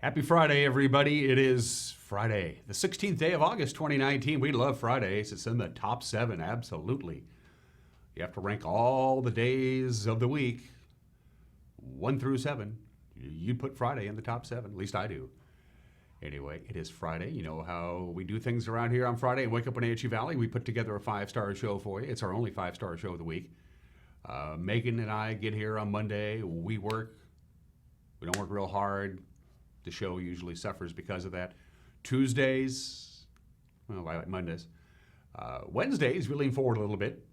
Happy Friday, everybody. It is Friday, the 16th day of August, 2019. We love Fridays. It's in the top 7, absolutely. You have to rank all the days of the week, 1 through 7. You'd put Friday in the top 7, at least I do. Anyway, it is Friday. You know how we do things around here on Friday and Wake Up Wenatchee Valley. We put together a 5-star show for you. It's our only 5-star show of the week. Megan and I get here on Monday. We work. We don't work real hard. The show usually suffers because of that. Tuesdays, well, I like Mondays. Wednesdays, we lean forward a little bit,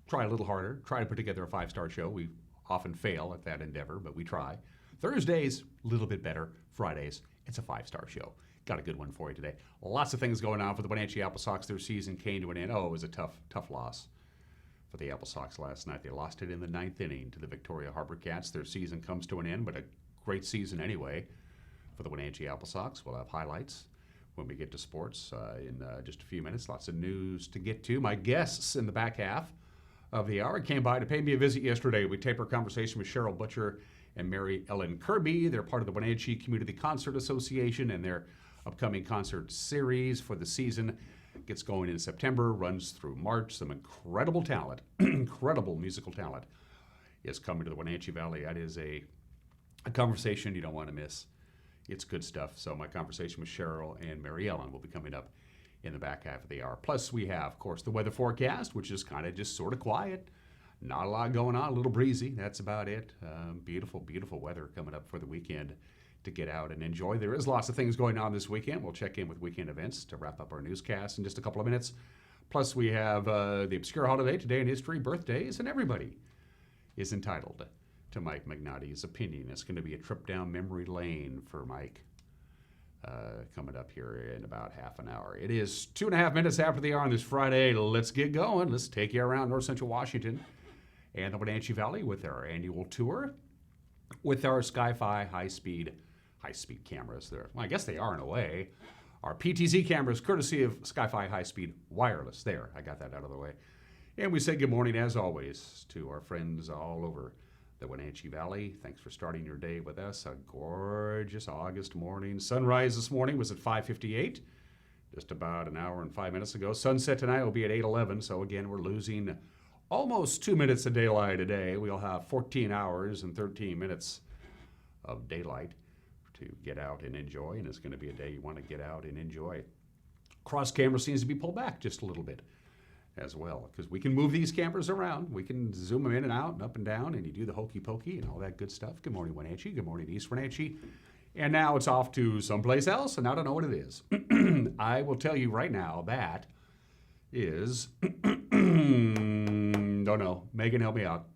try a little harder, try to put together a 5-star show. We often fail at that endeavor, but we try. Thursdays, a little bit better. Fridays, it's a 5-star show. Got a good one for you today. Lots of things going on for the Wenatchee Apple Sox. Their season came to an end. Oh, it was a tough loss for the Apple Sox last night. They lost it in the 9th inning to the Victoria Harbor Cats. Their season comes to an end, but a great season anyway. For the Wenatchee Apple Sox, we'll have highlights when we get to sports in just a few minutes. Lots of news to get to. My guests in the back half of the hour came by to pay me a visit yesterday. We taped our conversation with Cheryl Butcher and Mary Ellen Kerby. They're part of the Wenatchee Community Concert Association, and their upcoming concert series for the season gets going in September, runs through March. Some incredible talent, incredible musical talent is coming to the Wenatchee Valley. That is a conversation you don't want to miss. It's good stuff. So my conversation with Cheryl and Mary Ellen will be coming up in the back half of the hour. Plus we have, of course, the weather forecast, which is kind of just sort of quiet. Not a lot going on, a little breezy. That's about it. Beautiful, beautiful weather coming up for the weekend to get out and enjoy. There is lots of things going on this weekend. We'll check in with weekend events to wrap up our newscast in just a couple of minutes. Plus we have the obscure holiday, today in history, birthdays, and everybody is entitled to Mike Magnotti's opinion. It's going to be a trip down memory lane for Mike coming up here in about half an hour. It is 2.5 minutes after the hour on this Friday. Let's get going. Let's take you around North Central Washington and the Wenatchee Valley with our annual tour with our Sky-Fi high-speed cameras. Well, I guess they are in a way. Our PTZ cameras, courtesy of Sky-Fi high-speed wireless. There, I got that out of the way. And we say good morning, as always, to our friends all over the Wenatchee Valley. Thanks for starting your day with us. A gorgeous August morning. Sunrise this morning was at 5:58, just about an hour and 5 minutes ago. Sunset tonight will be at 8:11. So again, we're losing almost 2 minutes of daylight a day. We'll have 14 hours and 13 minutes of daylight to get out and enjoy. And it's going to be a day you want to get out and enjoy. Cross camera seems to be pulled back just a little bit as well, because we can move these cameras around. We can zoom them in and out and up and down, and you do the hokey pokey and all that good stuff. Good morning, Wenatchee. Good morning, East Wenatchee. And now it's off to someplace else, and I don't know what it is. I will tell you right now, that is, don't know. Megan, help me out.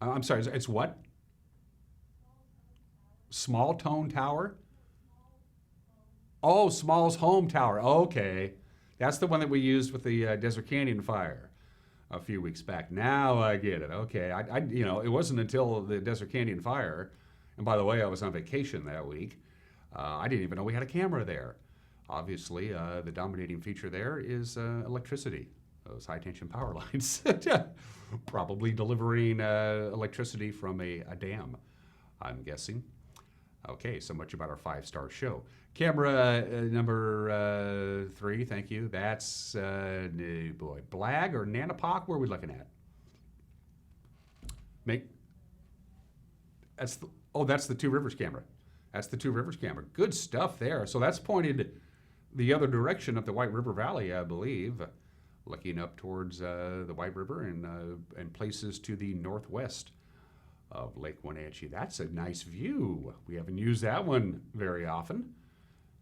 I'm sorry, it's what? Small Tone Tower? Oh, Small's Home Tower. Okay. That's the one that we used with the Desert Canyon fire a few weeks back. Now I get it. Okay, it wasn't until the Desert Canyon fire, and by the way, I was on vacation that week. I didn't even know we had a camera there. Obviously, the dominating feature there is electricity. Those high tension power lines, probably delivering electricity from a dam, I'm guessing. Okay, so much about our 5-star show. Camera number 3, thank you. That's, Blag or Nanapoc? Where are we looking at? That's the Two Rivers camera. That's the Two Rivers camera. Good stuff there. So that's pointed the other direction up the White River Valley, I believe, looking up towards the White River and places to the northwest of Lake Wenatchee. That's a nice view. We haven't used that one very often.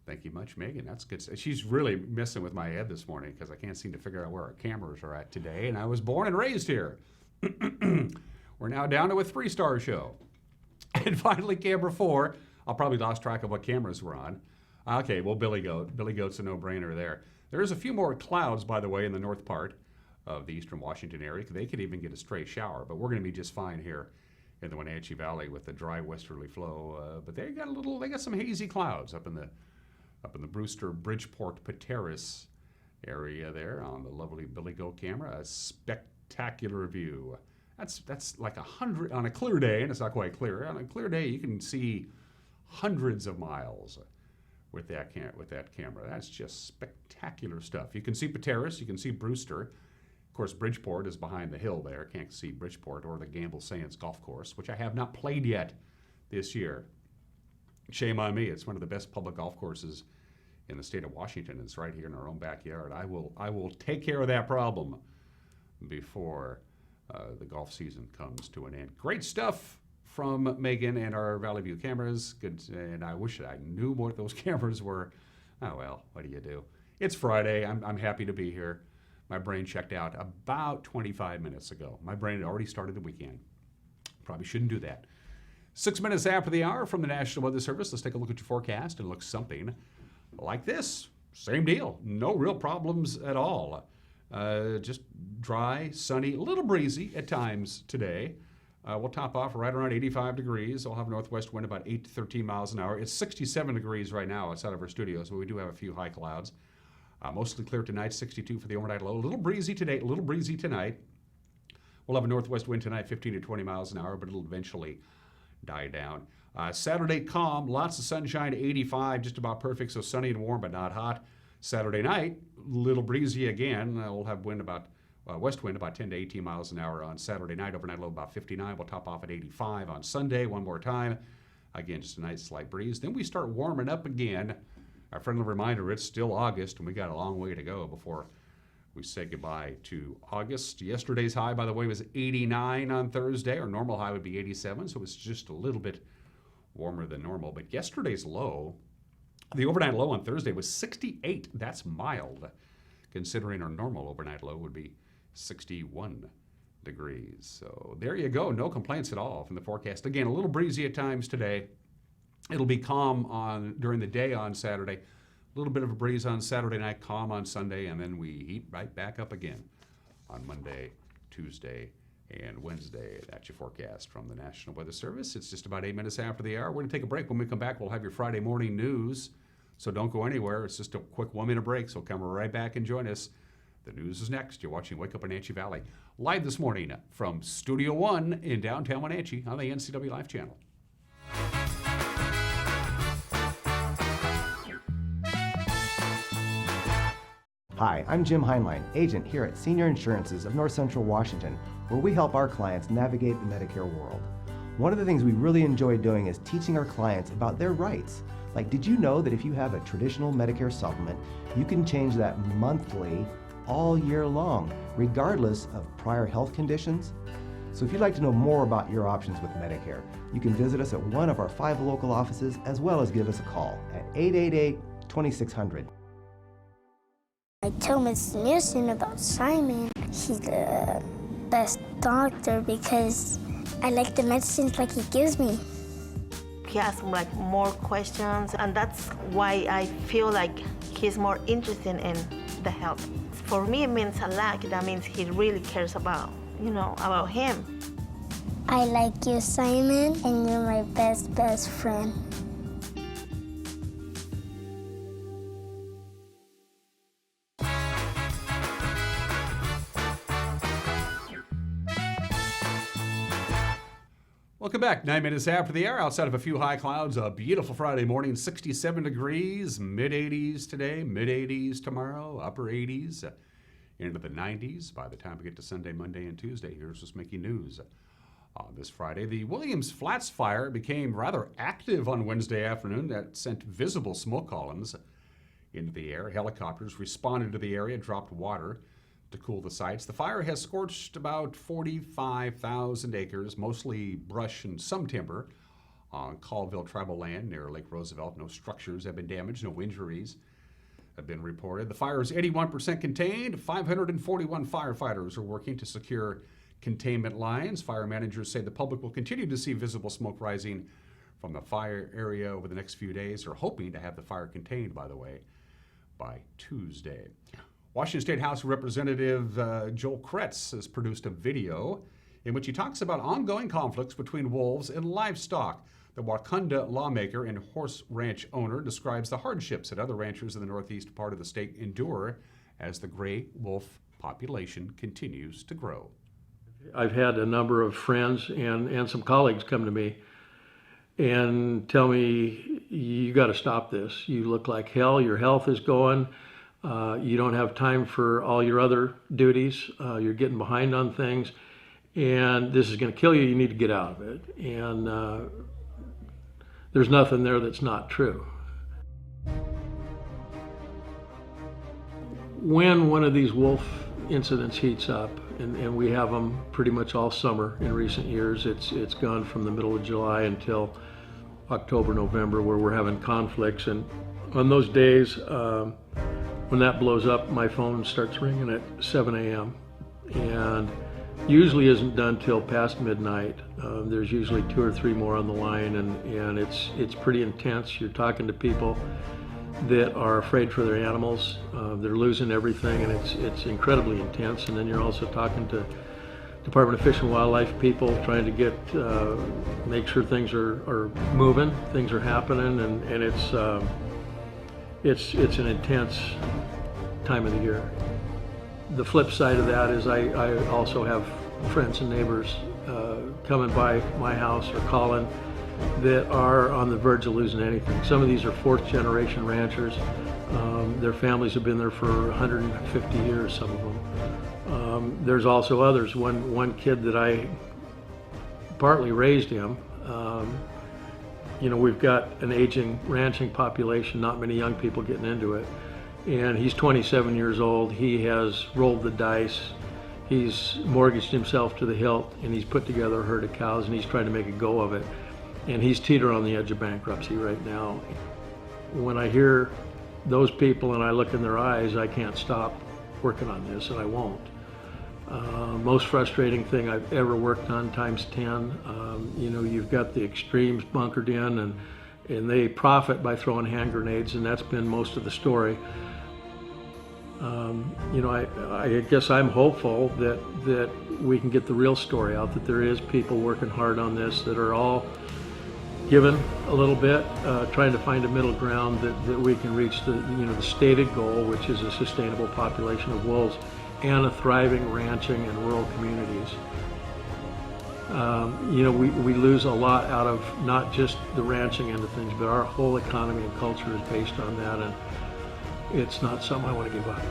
Thank you much, Megan. That's good. She's really messing with my head this morning because I can't seem to figure out where our cameras are at today. And I was born and raised here. We're now down to a 3-star show. And finally, camera 4. I'll probably lost track of what cameras we're on. Okay, well, Billy Goat. Billy Goat's a no-brainer there. There's a few more clouds, by the way, in the north part of the eastern Washington area. They could even get a stray shower, but we're going to be just fine here in the Wenatchee Valley with the dry westerly flow. But they got some hazy clouds up in the Brewster, Bridgeport, Pateris area there on the lovely Billy Goat camera. A spectacular view That's like 100 on a clear day, and it's not quite clear. On a clear day, you can see hundreds of miles with that camera. That's just spectacular stuff. You can see Pateros, you can see Brewster. Of course, Bridgeport is behind the hill there. Can't see Bridgeport or the Gamble Sands Golf Course, which I have not played yet this year. Shame on me. It's one of the best public golf courses in the state of Washington. It's right here in our own backyard. I will take care of that problem before the golf season comes to an end. Great stuff from Megan and our Valley View cameras. Good, and I wish I knew what those cameras were. Oh well, what do you do? It's Friday. I'm happy to be here. My brain checked out about 25 minutes ago. My brain had already started the weekend. Probably shouldn't do that. 6 minutes after the hour from the National Weather Service. Let's take a look at your forecast. It looks something like this. Same deal. No real problems at all. Just dry, sunny, a little breezy at times today. We'll top off right around 85 degrees. We'll have a northwest wind about 8 to 13 miles an hour. It's 67 degrees right now outside of our studios, but we do have a few high clouds. Mostly clear tonight, 62 for the overnight low. A little breezy today, a little breezy tonight. We'll have a northwest wind tonight, 15 to 20 miles an hour, but it'll eventually die down. Saturday, calm, lots of sunshine, 85, just about perfect, so sunny and warm, but not hot. Saturday night, little breezy again. We'll have wind about west wind about 10 to 18 miles an hour on Saturday night. Overnight low about 59. We'll top off at 85 on Sunday. One more time. Again, just a nice slight breeze. Then we start warming up again. A friendly reminder, it's still August, and we got a long way to go before we say goodbye to August. Yesterday's high, by the way, was 89 on Thursday. Our normal high would be 87, so it's just a little bit warmer than normal. But yesterday's low, the overnight low on Thursday was 68. That's mild, considering our normal overnight low would be 61 degrees. So there you go. No complaints at all from the forecast. Again, a little breezy at times today. It'll be calm during the day on Saturday. A little bit of a breeze on Saturday night, calm on Sunday, and then we heat right back up again on Monday, Tuesday, and Wednesday. That's your forecast from the National Weather Service. It's just about 8 minutes after the hour. We're going to take a break. When we come back, we'll have your Friday morning news. So don't go anywhere. It's just a quick 1 minute break. So come right back and join us. The news is next. You're watching Wake Up Wenatchee Valley live this morning from Studio 1 in downtown Wenatchee on the NCW Live channel. Hi, I'm Jim Heinlein, agent here at Senior Insurances of North Central Washington, where we help our clients navigate the Medicare world. One of the things we really enjoy doing is teaching our clients about their rights. Like, did you know that if you have a traditional Medicare supplement, you can change that monthly all year long, regardless of prior health conditions? So if you'd like to know more about your options with Medicare, you can visit us at one of our 5 local offices, as well as give us a call at 888-2600. I told Miss Nielsen about Simon. He's the best doctor because I like the medicines like he gives me. He asks like more questions, and that's why I feel like he's more interested in the health. For me, it means a lot. That means he really cares about him. I like you, Simon, and you're my best friend. Welcome back. 9 minutes after the hour, outside of a few high clouds, a beautiful Friday morning, 67 degrees, mid-80s today, mid-80s tomorrow, upper 80s, into the 90s by the time we get to Sunday, Monday, and Tuesday. Here's what's making news on this Friday. The Williams Flats fire became rather active on Wednesday afternoon. That sent visible smoke columns into the air. Helicopters responded to the area, dropped water to cool the sites. The fire has scorched about 45,000 acres, mostly brush and some timber, on Colville tribal land near Lake Roosevelt. No structures have been damaged, no injuries have been reported. The fire is 81% contained. 541 firefighters are working to secure containment lines. Fire managers say the public will continue to see visible smoke rising from the fire area over the next few days. They're hoping to have the fire contained, by the way, by Tuesday. Washington State House Representative Joel Kretz has produced a video in which he talks about ongoing conflicts between wolves and livestock. The Wakanda lawmaker and horse ranch owner describes the hardships that other ranchers in the northeast part of the state endure as the gray wolf population continues to grow. I've had a number of friends and some colleagues come to me and tell me, you got to stop this. You look like hell. Your health is going. You don't have time for all your other duties. You're getting behind on things. And this is going to kill you. You need to get out of it. And there's nothing there that's not true. When one of these wolf incidents heats up, and we have them pretty much all summer in recent years, it's gone from the middle of July until October, November, where we're having conflicts. And on those days, when that blows up, my phone starts ringing at 7 a.m. and usually isn't done till past midnight. There's usually 2 or 3 more on the line, and it's pretty intense. You're talking to people that are afraid for their animals. They're losing everything, and it's incredibly intense. And then you're also talking to Department of Fish and Wildlife people, trying to get make sure things are moving, things are happening, and it's an intense time of the year. The flip side of that is I also have friends and neighbors coming by my house or calling that are on the verge of losing anything. Some of these are 4th generation ranchers. Their families have been there for 150 years, some of them. There's also others. One kid that I partly raised him. We've got an aging ranching population, not many young people getting into it. And he's 27 years old. He has rolled the dice. He's mortgaged himself to the hilt, and he's put together a herd of cows, and he's trying to make a go of it. And he's teetering on the edge of bankruptcy right now. When I hear those people and I look in their eyes, I can't stop working on this, and I won't. Most frustrating thing I've ever worked on times 10. You've got the extremes bunkered in, and they profit by throwing hand grenades, and that's been most of the story. I guess I'm hopeful that we can get the real story out, that there is people working hard on this that are all given a little bit, trying to find a middle ground that we can reach the stated goal, which is a sustainable population of wolves and a thriving ranching and rural communities. We lose a lot out of not just the ranching end of things, but our whole economy and culture is based on that, and it's not something I want to give up.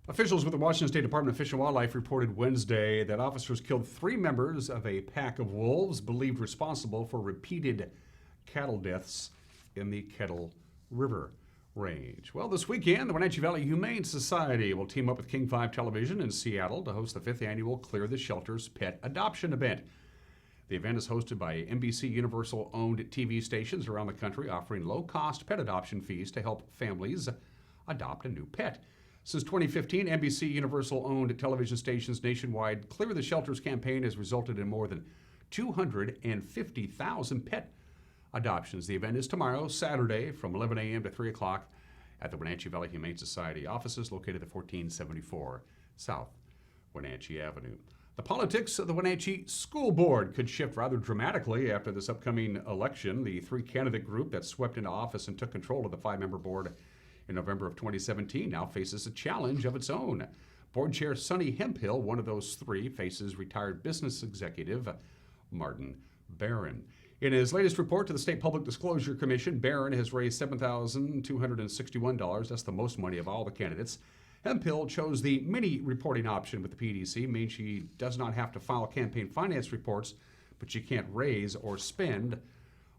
Officials with the Washington State Department of Fish and Wildlife reported Wednesday that officers killed 3 members of a pack of wolves believed responsible for repeated cattle deaths in the Kettle River Range. Well, this weekend, the Wenatchee Valley Humane Society will team up with King 5 Television in Seattle to host the 5th annual Clear the Shelters Pet Adoption event. The event is hosted by NBC Universal-owned TV stations around the country, offering low-cost pet adoption fees to help families adopt a new pet. Since 2015, NBC Universal-owned television stations nationwide Clear the Shelters campaign has resulted in more than 250,000 pet adoptions. The event is tomorrow, Saturday, from 11 a.m. to 3 o'clock at the Wenatchee Valley Humane Society offices located at 1474 South Wenatchee Avenue. The politics of the Wenatchee School Board could shift rather dramatically after this upcoming election. The 3-candidate group that swept into office and took control of the 5-member board in November of 2017 now faces a challenge of its own. Board Chair Sonny Hemphill, one of those 3, faces retired business executive Martin Barron. In his latest report to the State Public Disclosure Commission, Barron has raised $7,261. That's the most money of all the candidates. Hemphill chose the mini reporting option with the PDC, means she does not have to file campaign finance reports, but she can't raise or spend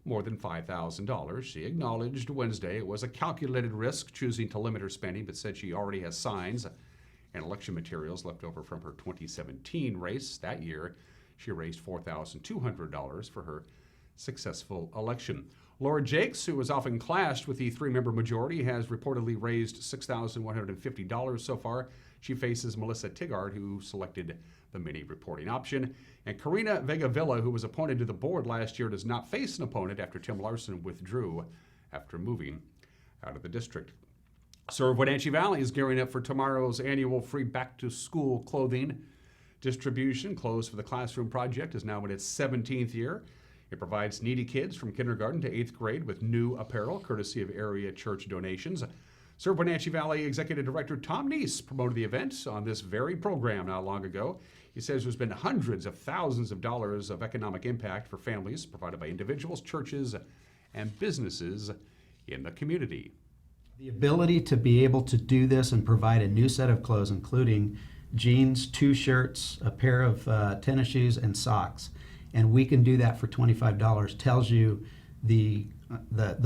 more than $5,000. She acknowledged Wednesday it was a calculated risk choosing to limit her spending, but said she already has signs and election materials left over from her 2017 race. That year, she raised $4,200 for her successful election. Laura Jakes, who was often clashed with the 3-member majority, has reportedly raised $6,150 so far. She faces Melissa Tigard, who selected the mini reporting option. And Karina Vega-Villa, who was appointed to the board last year, does not face an opponent after Tim Larson withdrew after moving out of the district. Serve Wenatchee Valley is gearing up for tomorrow's annual free back-to-school clothing distribution. Clothes for the Classroom Project is now in its 17th year. It provides needy kids from kindergarten to 8th grade with new apparel, courtesy of area church donations. Serve Wenatchee Valley Executive Director Tom Neese promoted the event on this very program not long ago. He says there's been hundreds of thousands of dollars of economic impact for families provided by individuals, churches, and businesses in the community. The ability to be able to do this and provide a new set of clothes, including jeans, 2 shirts, a pair of tennis shoes, and socks, and we can do that for $25, tells you the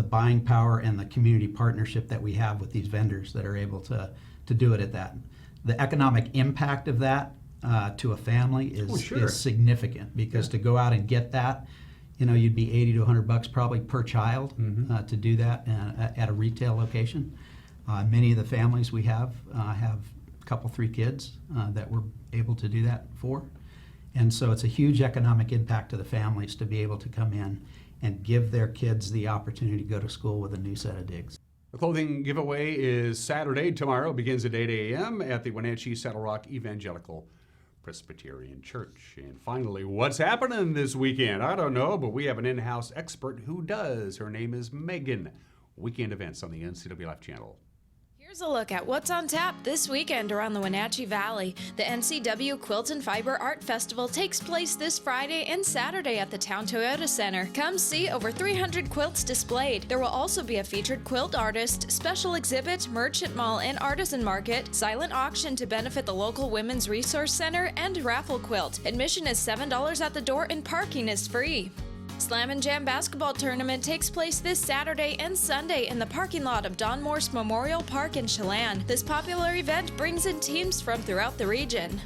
buying power and the community partnership that we have with these vendors that are able to do it at that. The economic impact of that to a family is significant, because to go out and get that, you'd be $80 to $100 probably per child to do that at a retail location. Many of the families we have a couple, 3 kids that we're able to do that for. And so it's a huge economic impact to the families to be able to come in and give their kids the opportunity to go to school with a new set of digs. The clothing giveaway is Saturday. Tomorrow begins at 8 a.m. at the Wenatchee Saddle Rock Evangelical Presbyterian Church. And finally, what's happening this weekend? I don't know, but we have an in-house expert who does. Her name is Megan. Weekend events on the NCW Life channel. Here's a look at what's on tap this weekend around the Wenatchee Valley. The NCW Quilt and Fiber Art Festival takes place this Friday and Saturday at the Town Toyota Center. Come see over 300 quilts displayed. There will also be a featured quilt artist, special exhibit, merchant mall and artisan market, silent auction to benefit the local Women's Resource Center, and raffle quilt. Admission is $7 at the door and parking is free. Slam and Jam basketball tournament takes place this Saturday and Sunday in the parking lot of Don Morse Memorial Park in Chelan. This popular event brings in teams from throughout the region.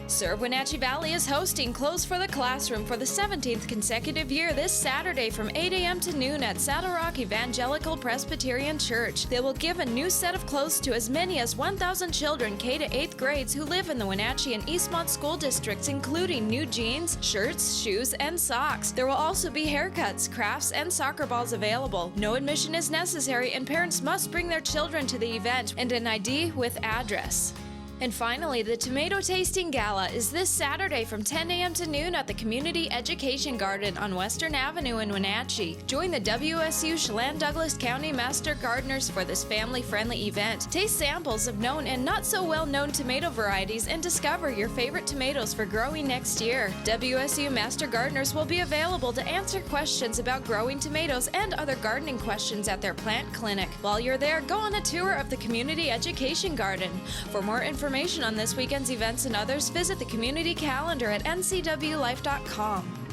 Serve Wenatchee Valley is hosting Clothes for the Classroom for the 17th consecutive year this Saturday from 8 a.m. to noon at Saddle Rock Evangelical Presbyterian Church. They will give a new set of clothes to as many as 1,000 children K to 8th grades who live in the Wenatchee and Eastmont school districts, including new jeans, shirts, shoes, and socks. There will also be haircuts, crafts, and soccer balls available. No admission is necessary, and parents must bring their children to the event and an ID with address. And finally, the Tomato Tasting Gala is this Saturday from 10 a.m. to noon at the Community Education Garden on Western Avenue in Wenatchee. Join the WSU Chelan-Douglas County Master Gardeners for this family-friendly event. Taste samples of known and not so well-known tomato varieties and discover your favorite tomatoes for growing next year. WSU Master Gardeners will be available to answer questions about growing tomatoes and other gardening questions at their plant clinic. While you're there, go on a tour of the Community Education Garden. For more information on this weekend's events and others, visit the community calendar at ncwlife.com.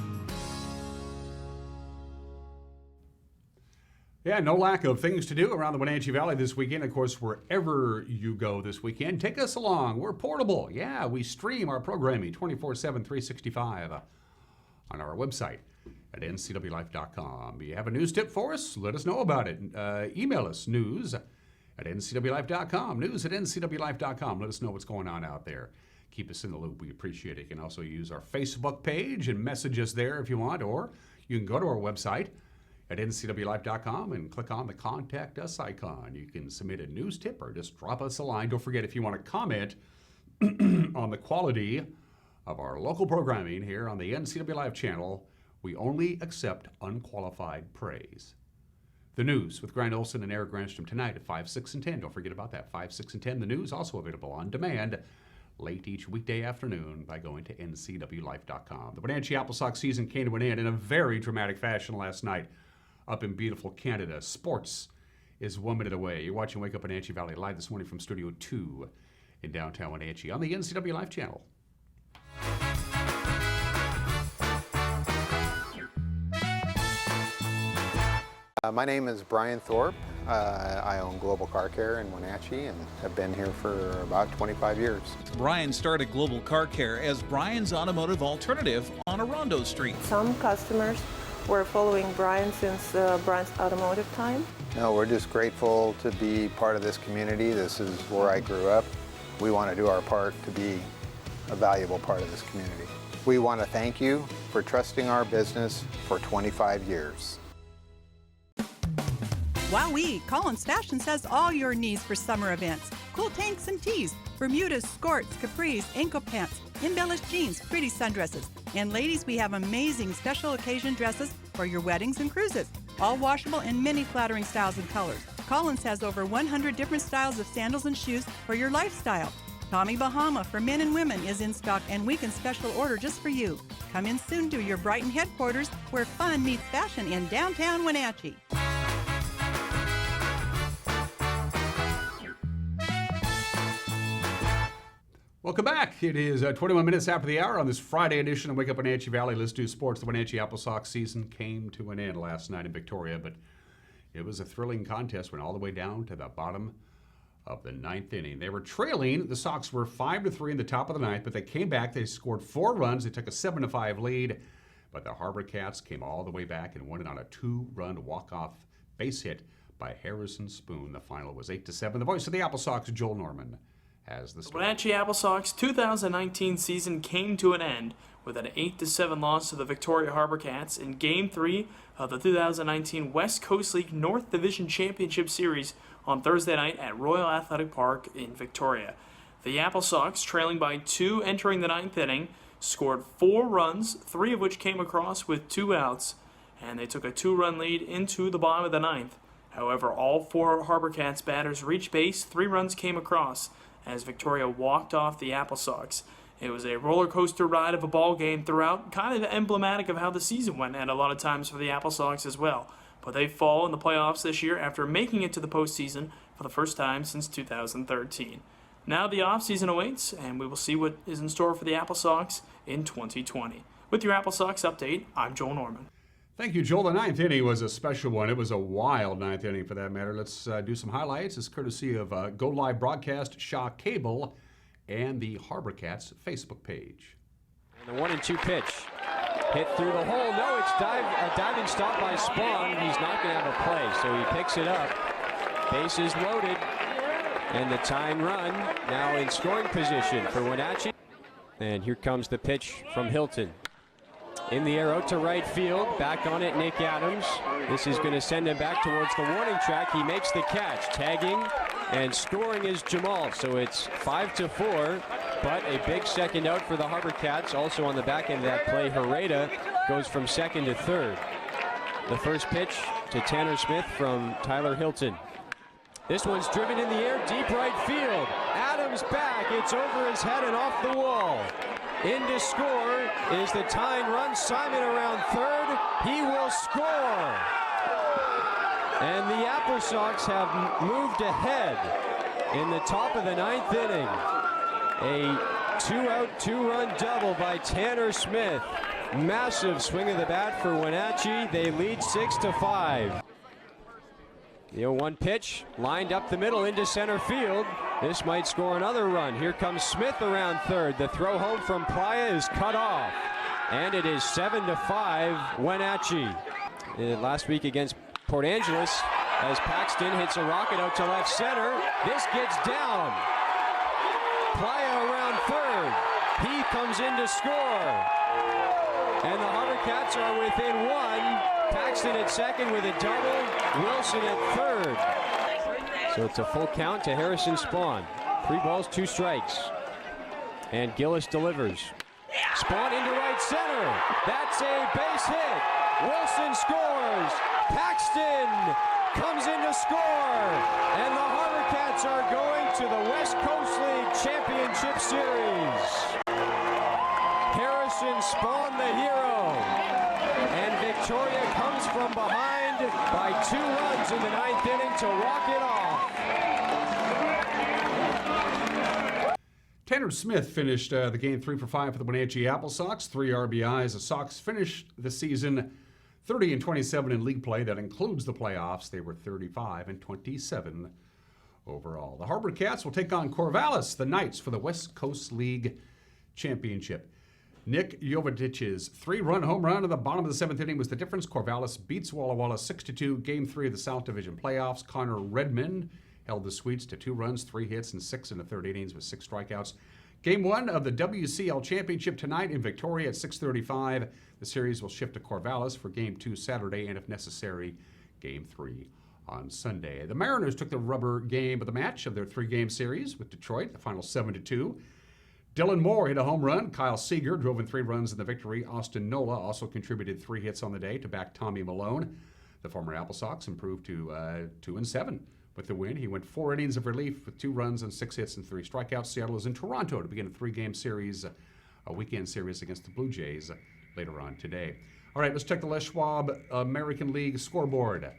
Yeah, no lack of things to do around the Wenatchee Valley this weekend. Of course, wherever you go this weekend, take us along. We're portable. Yeah, we stream our programming 24/7, 365 on our website at ncwlife.com. You have a news tip for us? Let us know about it. Email us, news@ncwlife.com. News@ncwlife.com. Let us know what's going on out there. Keep us in the loop. We appreciate it. You can also use our Facebook page and message us there if you want, or you can go to our website at ncwlife.com and click on the Contact Us icon. You can submit a news tip or just drop us a line. Don't forget, if you want to comment on the quality of our local programming here on the NCW Life channel, we only accept unqualified praise. The news with Grant Olson and Eric Granstrom tonight at 5, 6, and 10. Don't forget about that. 5, 6, and 10. The news also available on demand late each weekday afternoon by going to ncwlife.com. The Wenatchee Apple Sox season came to an end in a very dramatic fashion last night up in beautiful Canada. Sports is 1 minute away. You're watching Wake Up Wenatchee Valley live this morning from Studio 2 in downtown Wenatchee on the NCW Life channel. My name is Brian Thorpe. I own Global Car Care in Wenatchee and have been here for about 25 years. Brian started Global Car Care as Brian's automotive alternative on Orondo Street. Some customers were following Brian since Brian's automotive time. No, we're just grateful to be part of this community. This is where I grew up. We want to do our part to be a valuable part of this community. We want to thank you for trusting our business for 25 years. Wowee! Collins Fashions has all your needs for summer events. Cool tanks and tees, Bermudas, skirts, capris, ankle pants, embellished jeans, pretty sundresses. And ladies, we have amazing special occasion dresses for your weddings and cruises. All washable in many flattering styles and colors. Collins has over 100 different styles of sandals and shoes for your lifestyle. Tommy Bahama for men and women is in stock and weekend special order just for you. Come in soon to your Brighton headquarters where fun meets fashion in downtown Wenatchee. Welcome back. It is 21 minutes after the hour on this Friday edition of Wake Up Wenatchee Valley. Let's do sports. The Wenatchee Apple Sox season came to an end last night in Victoria, but it was a thrilling contest. Went all the way down to the bottom of the ninth inning. They were trailing. The Sox were 5-3 in the top of the ninth, but they came back. They scored 4 runs. They took a 7-5 lead, but the Harbor Cats came all the way back and won it on a 2-run walk-off base hit by Harrison Spoon. The final was 8-7. The voice of the Apple Sox, Joel Norman, has the story. The Wenatchee Apple Sox 2019 season came to an end with an 8-7 loss to the Victoria Harbor Cats in Game 3 of the 2019 West Coast League North Division Championship Series on Thursday night at Royal Athletic Park in Victoria. The Apple Sox, trailing by 2 entering the ninth inning, scored 4 runs, 3 of which came across with 2 outs, and they took a 2-run lead into the bottom of the ninth. However, all 4 Harbor Cats batters reached base, 3 runs came across as Victoria walked off the Apple Sox. It was a roller coaster ride of a ball game throughout, kind of emblematic of how the season went at a lot of times for the Apple Sox as well. But they fall in the playoffs this year after making it to the postseason for the first time since 2013. Now the offseason awaits, and we will see what is in store for the Apple Sox in 2020. With your Apple Sox update, I'm Joel Norman. Thank you, Joel. The ninth inning was a special one. It was a wild ninth inning for that matter. Let's do some highlights. It's courtesy of Go Live Broadcast, Shaw Cable, and the Harbor Cats Facebook page. And the 1-2 pitch. Hit through the hole. No, it's a diving stop by Spawn. He's not going to have a play, so he picks it up. Bases loaded. And the tying run now in scoring position for Wenatchee. And here comes the pitch from Hilton. In the air out to right field. Back on it, Nick Adams. This is going to send him back towards the warning track. He makes the catch. Tagging and scoring is Jamal. So it's 5-4. But a big second out for the Harbor Cats. Also on the back end of that play, Herrera goes from second to third. The first pitch to Tanner Smith from Tyler Hilton. This one's driven in the air, deep right field. Adams back, it's over his head and off the wall. In to score is the tying run. Simon around third, he will score. And the Apple Sox have moved ahead in the top of the ninth inning. A 2-out, 2-run double by Tanner Smith. Massive swing of the bat for Wenatchee. They lead 6-5. The 0-1 pitch lined up the middle into center field. This might score another run. Here comes Smith around third. The throw home from Playa is cut off. And it is 7-5 Wenatchee. Last week against Port Angeles, as Paxton hits a rocket out to left center. This gets down. Playa around third. He comes in to score. And the Harbor Cats are within 1. Paxton at second with a double. Wilson at third. So it's a full count to Harrison Spawn. 3 balls, 2 strikes. And Gillis delivers. Spawn into right center. That's a base hit. Wilson scores. Paxton comes in to score. And the Harbor Cats are going to the West Coast League Championship Series. Harrison Spawn, the hero. And Victoria comes from behind by 2 runs in the ninth inning to walk it off. Tanner Smith finished the game 3 for 5 for the Wenatchee Apple Sox, 3 RBIs. The Sox finished the season 30-27 in league play. That includes the playoffs. They were 35-27 overall. The Harbor Cats will take on Corvallis, the Knights, for the West Coast League Championship. Nick Jovitich's 3-run home run at the bottom of the 7th inning was the difference. Corvallis beats Walla Walla 6-2. Game 3 of the South Division playoffs. Connor Redmond held the Sweets to 2 runs, 3 hits, and 6 in the 3rd innings with 6 strikeouts. Game 1 of the WCL Championship tonight in Victoria at 6:35. The series will shift to Corvallis for Game 2 Saturday, and if necessary, Game 3 on Sunday. The Mariners took the rubber game of the match of their 3-game series with Detroit, the final 7-2. Dylan Moore hit a home run. Kyle Seager drove in 3 runs in the victory. Austin Nola also contributed 3 hits on the day to back Tommy Malone. The former Apple Sox improved to 2-7 with the win. He went 4 innings of relief with 2 runs and 6 hits and 3 strikeouts. Seattle is in Toronto to begin a 3-game series, a weekend series against the Blue Jays later on today. All right, let's check the Les Schwab American League scoreboard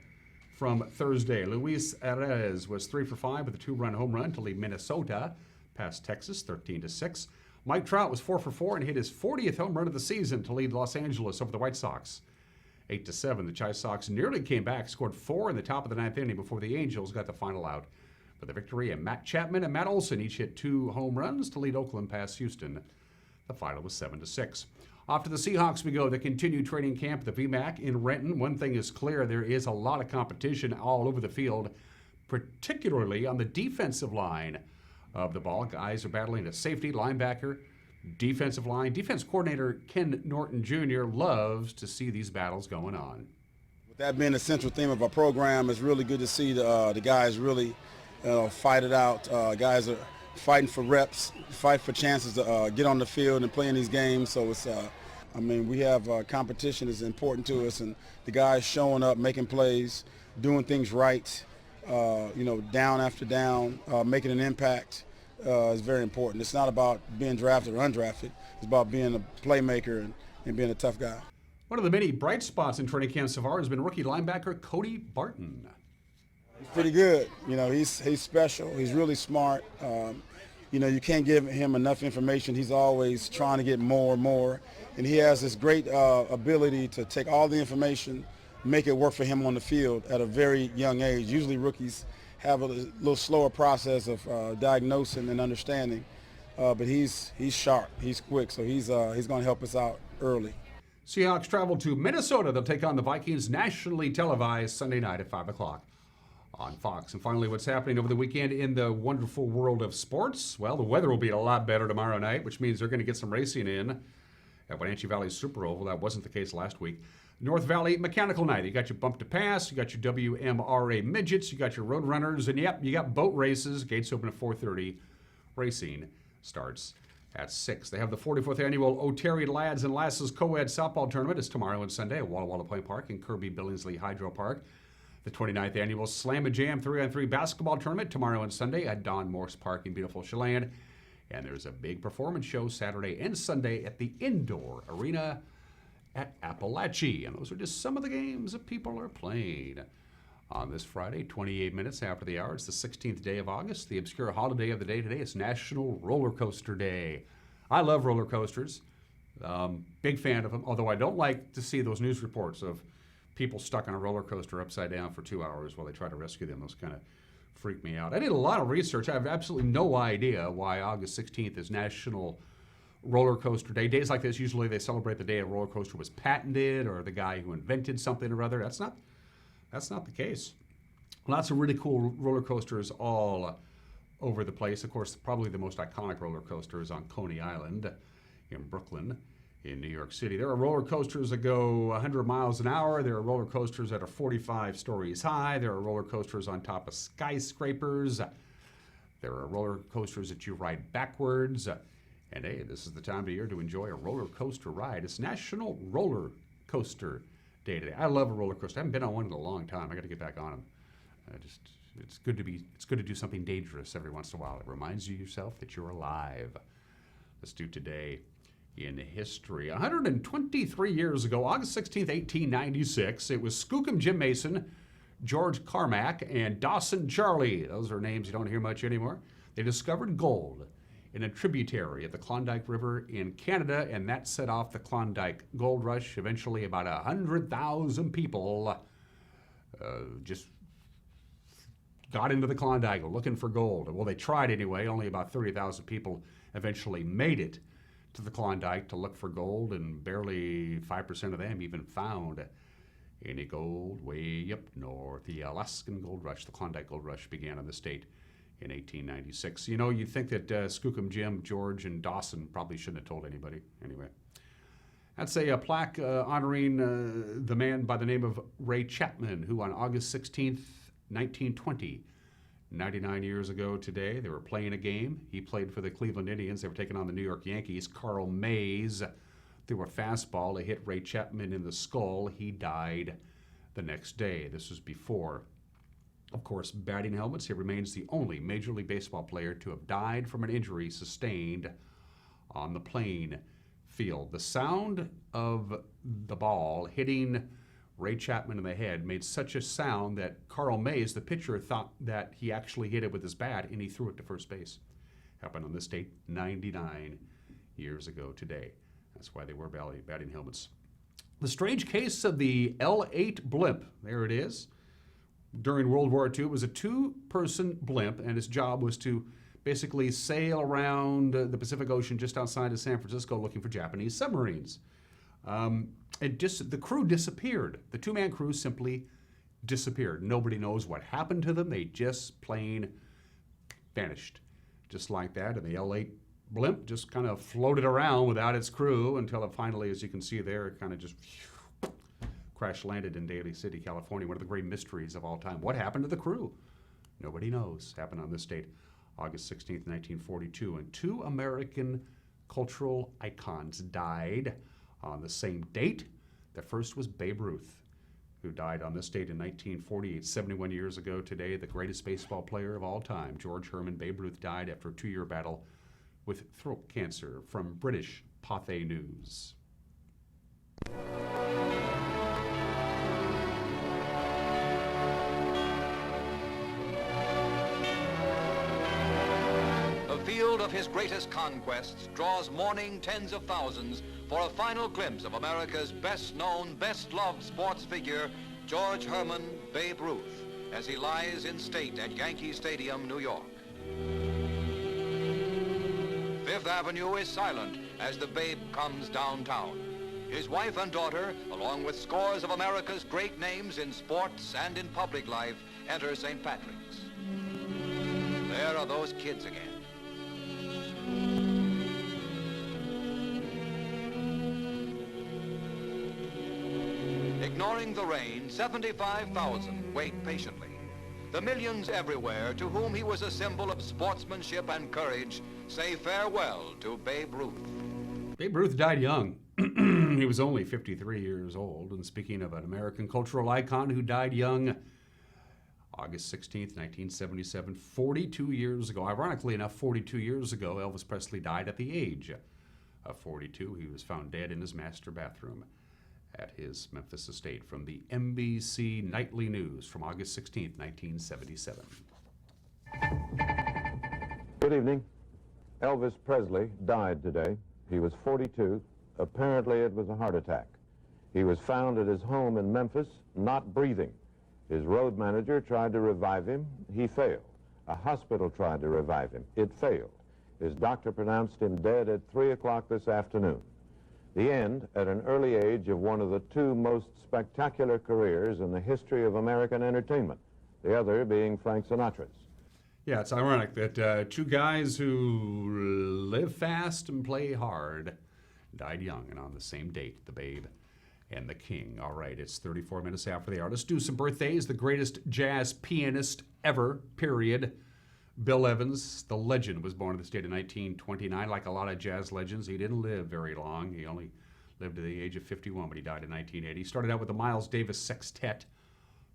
from Thursday. Luis Arez was 3 for 5 with a 2-run home run to lead Minnesota past Texas 13-6. Mike Trout was 4 for 4 and hit his 40th home run of the season to lead Los Angeles over the White Sox 8-7. The Chi Sox nearly came back, scored 4 in the top of the 9th inning before the Angels got the final out for the victory. And Matt Chapman and Matt Olson each hit 2 home runs to lead Oakland past Houston. The final was 7-6. Off to the Seahawks we go. They continue training camp at the VMAC in Renton. One thing is clear, there is a lot of competition all over the field, particularly on the defensive line of the ball. Guys are battling at safety, linebacker, defensive line. Defense coordinator Ken Norton Jr. loves to see these battles going on. With that being the central theme of our program, it's really good to see the guys really fight it out. Guys are fighting for reps, fight for chances to get on the field and play in these games. So it's, we have competition is important to us, and the guys showing up, making plays, doing things right, down after down, making an impact is very important. It's not about being drafted or undrafted. It's about being a playmaker and being a tough guy. One of the many bright spots in training camp so far has been rookie linebacker Cody Barton. He's pretty good. He's special. He's really smart. You can't give him enough information. He's always trying to get more and more. And he has this great ability to take all the information, make it work for him on the field at a very young age. Usually rookies have a little slower process of diagnosing and understanding. But he's sharp. He's quick. So he's going to help us out early. Seahawks travel to Minnesota. They'll take on the Vikings, nationally televised Sunday night at 5 o'clock. On Fox. And finally, what's happening over the weekend in the wonderful world of sports? Well, the weather will be a lot better tomorrow night, which means they're going to get some racing in at Wenatchee Valley Super Oval. That wasn't the case last week. North Valley Mechanical Night. You got your Bump to Pass, you got your WMRA Midgets, you got your Road Runners, and yep, you got boat races. Gates open at 4:30. Racing starts at 6. They have the 44th annual Oteri Lads and Lasses Co-Ed Softball Tournament. It's tomorrow and Sunday at Walla Walla Point Park and Kerby Billingsley Hydro Park. The 29th annual Slam-A-Jam 3-on-3 basketball tournament tomorrow and Sunday at Don Morse Park in beautiful Chelan. And there's a big performance show Saturday and Sunday at the Indoor Arena at Appalachia. And those are just some of the games that people are playing. On this Friday, 28 minutes after the hour, it's the 16th day of August. The obscure holiday of the day today is National Roller Coaster Day. I love roller coasters. Big fan of them, although I don't like to see those news reports of people stuck on a roller coaster upside down for 2 hours while they try to rescue them. Those kind of freak me out. I did a lot of research. I have absolutely no idea why August 16th is National Roller Coaster Day. Days like this, usually they celebrate the day a roller coaster was patented or the guy who invented something or other. That's not the case. Lots of really cool roller coasters all over the place. Of course, probably the most iconic roller coaster is on Coney Island in Brooklyn. In New York City. There are roller coasters that go 100 miles an hour. There are roller coasters that are 45 stories high. There are roller coasters on top of skyscrapers. There are roller coasters that you ride backwards. And hey, this is the time of year to enjoy a roller coaster ride. It's National Roller Coaster Day today. I love a roller coaster. I haven't been on one in a long time. I got to get back on them. It's good to do something dangerous every once in a while. It reminds you yourself that you're alive. Let's do today in history. 123 years ago, August 16th, 1896, it was Skookum Jim Mason, George Carmack, and Dawson Charlie. Those are names you don't hear much anymore. They discovered gold in a tributary of the Klondike River in Canada, and that set off the Klondike Gold Rush. Eventually, about 100,000 people just got into the Klondike looking for gold. Well, they tried anyway. Only about 30,000 people eventually made it to the Klondike to look for gold, and barely 5% of them even found any gold way up north. The Alaskan Gold Rush, the Klondike Gold Rush, began in the state in 1896. You know, you'd think that Skookum Jim, George, and Dawson probably shouldn't have told anybody. Anyway, that's a plaque honoring the man by the name of Ray Chapman, who on August 16th, 1920, 99 years ago today, they were playing a game. He played for the Cleveland Indians. They were taking on the New York Yankees. Carl Mays threw a fastball. It hit Ray Chapman in the skull. He died the next day. This was before Of course, batting helmets. He remains the only Major League Baseball player to have died from an injury sustained on the playing field. The sound of the ball hitting Ray Chapman in the head made such a sound that Carl Mays, the pitcher, thought that he actually hit it with his bat, and he threw it to first base. Happened on this date 99 years ago today. That's why they wear batting helmets. The strange case of the L-8 blimp. There it is. During World War II, it was a two-person blimp, and its job was to basically sail around the Pacific Ocean just outside of San Francisco looking for Japanese submarines. The crew disappeared. The two-man crew simply disappeared. Nobody knows what happened to them. They just plain vanished. Just like that, and the L-8 blimp just kind of floated around without its crew until it finally, as you can see there, it kind of just crash landed in Daly City, California. One of the great mysteries of all time. What happened to the crew? Nobody knows. Happened on this date, August 16th, 1942. And two American cultural icons died on the same date. The first was Babe Ruth, who died on this date in 1948, 71 years ago today. The greatest baseball player of all time, George Herman Babe Ruth, died after a 2-year battle with throat cancer. From British Pathé News. The field of his greatest conquests draws mourning tens of thousands for a final glimpse of America's best-known, best-loved sports figure, George Herman Babe Ruth, as he lies in state at Yankee Stadium, New York. Fifth Avenue is silent as the Babe comes downtown. His wife and daughter, along with scores of America's great names in sports and in public life, enter St. Patrick's. There are those kids again. Ignoring the rain, 75,000 wait patiently. The millions everywhere to whom he was a symbol of sportsmanship and courage say farewell to Babe Ruth. Babe Ruth died young. He was only 53 years old. And speaking of an American cultural icon who died young, August 16th, 1977, 42 years ago. Ironically enough, 42 years ago, Elvis Presley died at the age of 42. He was found dead in his master bathroom at his Memphis estate. From the NBC Nightly News from August 16th, 1977. Good evening. Elvis Presley died today. He was 42. Apparently it was a heart attack. He was found at his home in Memphis, not breathing. His road manager tried to revive him. He failed. A hospital tried to revive him. It failed. His doctor pronounced him dead at 3 o'clock this afternoon. The end at an early age of one of the two most spectacular careers in the history of American entertainment, the other being Frank Sinatra's. Yeah, it's ironic that two guys who live fast and play hard died young and on the same date, the Babe and the King. All right, it's 34 minutes after the hour. Let's do some birthdays. The greatest jazz pianist ever, period. Bill Evans, the legend, was born in the state of 1929. Like a lot of jazz legends, he didn't live very long. He only lived to the age of 51, but he died in 1980. He started out with the Miles Davis Sextet,